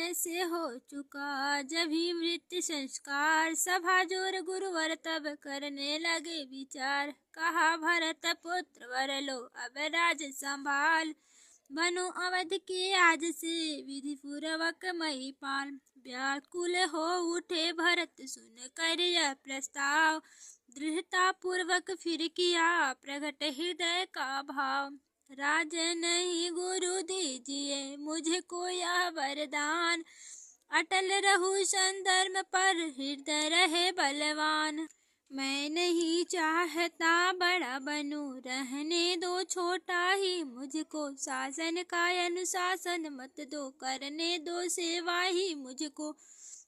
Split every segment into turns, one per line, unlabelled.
समय से हो चुका जब ही मृत्यु संस्कार। सभा जोर गुरुवर तब करने लगे विचार। कहा भरत पुत्र वर लो अब राज संभाल। बनो अवध के आज से विधि पूर्वक महिपाल। व्याकुल हो उठे भरत सुन कर यह प्रस्ताव। दृढ़ता पूर्वक फिर किया प्रकट हृदय का भाव। राजन ही गुरु दीजिए मुझको यह वरदान। अटल रहूं संधर्म पर हृदय रहे बलवान। मैं नहीं चाहता बड़ा बनूं रहने दो छोटा ही मुझको। शासन का अनुशासन मत दो करने दो सेवा ही मुझको।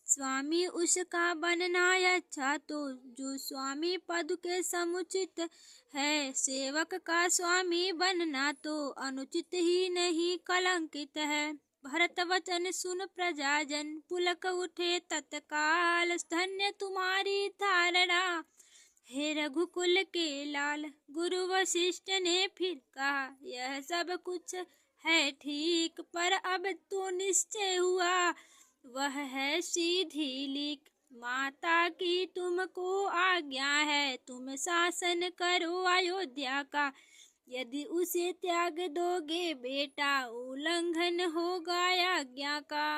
स्वामी उसका बनना अच्छा तो जो स्वामी पद के समुचित है। सेवक का स्वामी बनना तो अनुचित ही नहीं कलंकित है। भरत वचन सुन प्रजाजन पुलक उठे तत्काल। धन्य तुम्हारी धारणा हे रघुकुल के लाल। गुरु वशिष्ठ ने फिर कहा यह सब कुछ है ठीक। पर अब तो निश्चय हुआ वह है सीधी लीक। माता की तुमको आज्ञा है तुम शासन करो अयोध्या का। यदि उसे त्याग दोगे बेटा उल्लंघन होगा आज्ञा का।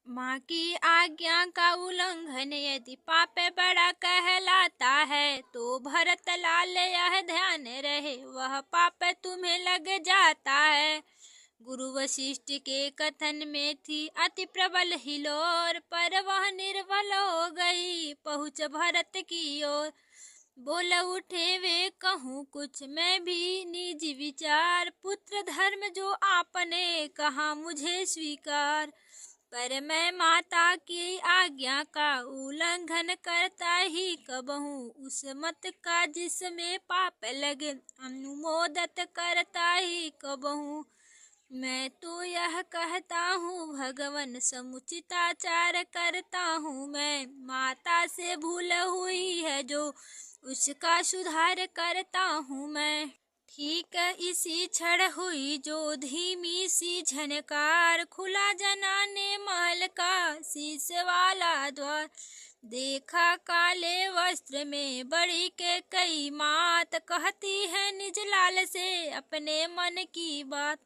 माँ की आज्ञा का उल्लंघन यदि पाप बड़ा कहलाता है तो भरत लाल यह ध्यान रहे वह पाप तुम्हें लग जाता है। गुरु वशिष्ठ के कथन में थी अति प्रबल हिलोर। पर वह निर्बल हो गई पहुँच भरत की ओर। बोल उठे वे कहूँ कुछ मैं भी निज विचार। पुत्र धर्म जो आपने कहा मुझे स्वीकार। पर मैं माता की आज्ञा का उल्लंघन करता ही कबहूँ। उस मत का जिसमें पाप लगे अनुमोदत करता ही कबहूँ। मैं तो यह कहता हूँ भगवन समुचिताचार करता हूँ मैं। माता से भूल हुई है जो उसका सुधार करता हूँ मैं। ठीक इसी क्षण हुई जो धीमी सी झनकार। खुला जनाने महल का शीश वाला द्वार। देखा काले वस्त्र में बड़ी के कई मात। कहती है निज लाल से अपने मन की बात।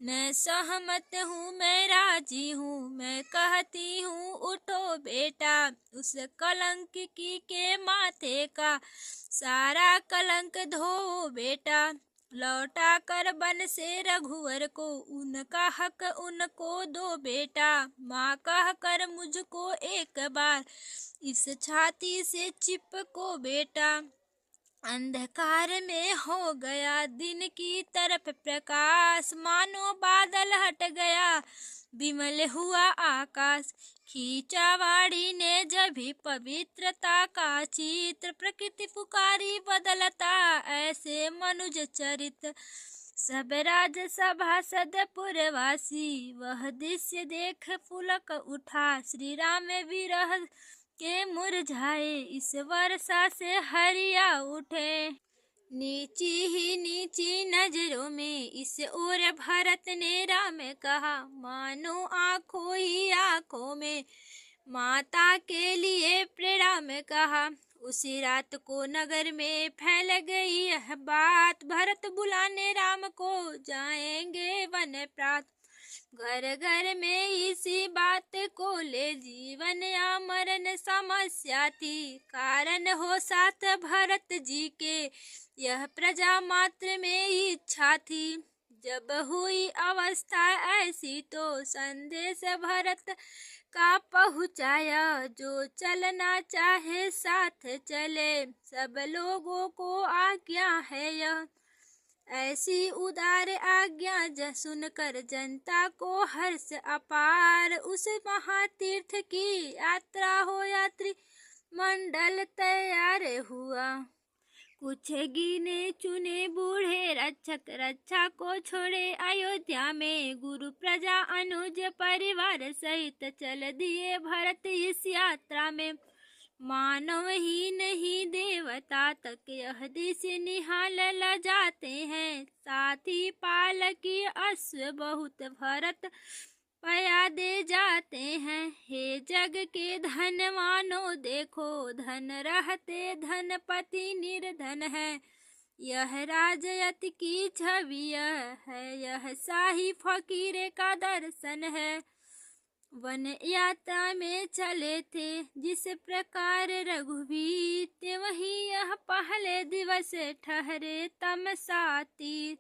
मैं सहमत हूँ मैं राजी हूँ मैं कहती हूँ उठो बेटा। उस कलंक की के माथे का सारा कलंक धो बेटा। लौटा कर बन से रघुवर को उनका हक उनको दो बेटा। माँ कह कर मुझको एक बार इस छाती से चिपको बेटा। अंधकार में हो गया दिन की तरफ प्रकाश। मानो बादल हट गया विमल हुआ आकाश। खींचा वाणी ने जब भी पवित्रता का चित्र। प्रकृति पुकारी बदलता ऐसे मनुज चरित। सब राज सभा सदपुरवासी वह दृश्य देख पुलक उठा। श्री राम विरह के मुरझाए इस वर्षा से हरिया उठे। नीची ही नीची नजरों में इस ओर भरत ने राम कहा। मानो आंखों ही आंखों में माता के लिए प्रणाम कहा। उसी रात को नगर में फैल गई यह बात। भरत बुलाने राम को जाएंगे वन प्रात। घर घर में इसी बात को ले जीवन या मरण समस्या थी। कारण हो साथ भरत जी के यह प्रजा मात्र में इच्छा थी। जब हुई अवस्था ऐसी तो संदेश भरत का पहुँचाया। जो चलना चाहे साथ चले सब लोगों को आज्ञा है यह। ऐसी उदार आज्ञा सुनकर जनता को हर्ष अपार। उस महातीर्थ की यात्रा हो यात्री मंडल तैयार हुआ। कुछ गिने चुने बूढ़े रक्षक रक्षा को छोड़े अयोध्या में। गुरु प्रजा अनुज परिवार सहित चल दिए भरत इस यात्रा में। मानव ही नहीं देवता तक यह दृश्य निहाल ल जाते हैं। साथी पालकी अश्व बहुत भरत पया दे जाते हैं। हे जग के धनवानों देखो, धन रहते धनपति निर्धन है। यह राजयत की छवि है, यह शाही फकीर का दर्शन है। वन यात्रा में चले थे जिस प्रकार रघुवीर, वही यह पहले दिवस ठहरे तमसा तीर।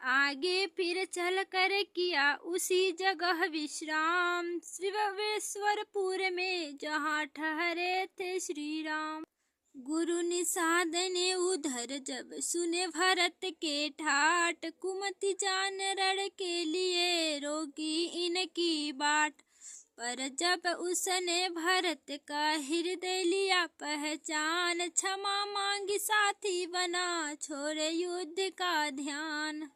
आगे फिर चल कर किया उसी जगह विश्राम, श्रीवेश्वरपुर में जहाँ ठहरे थे श्री राम। गुरु निषाद ने उधर जब सुने भरत के ठाट, कुमति जान रण के लिए रोकी इनकी बाट। पर जब उसने भरत का हृदय लिया पहचान, क्षमा मांगी साथी बना छोड़े युद्ध का ध्यान।